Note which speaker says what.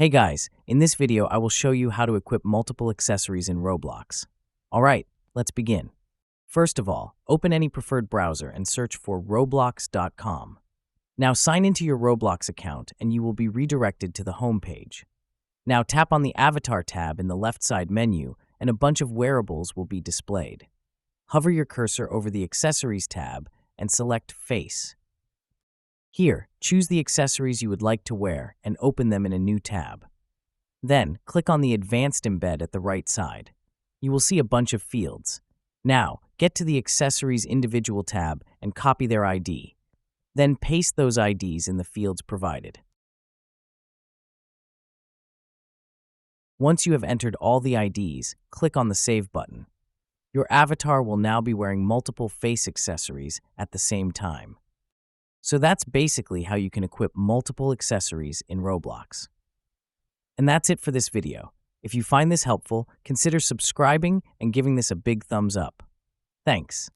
Speaker 1: Hey guys, in this video I will show you how to equip multiple accessories in Roblox. Alright, let's begin. First of all, open any preferred browser and search for roblox.com. Now sign into your Roblox account and you will be redirected to the home page. Now tap on the Avatar tab in the left side menu and a bunch of wearables will be displayed. Hover your cursor over the Accessories tab and select Face. Here, choose the accessories you would like to wear and open them in a new tab. Then, click on the Advanced embed at the right side. You will see a bunch of fields. Now, get to the Accessories individual tab and copy their ID. Then paste those IDs in the fields provided. Once you have entered all the IDs, click on the Save button. Your avatar will now be wearing multiple face accessories at the same time. So that's basically how you can equip multiple accessories in Roblox. And that's it for this video. If you find this helpful, consider subscribing and giving this a big thumbs up. Thanks.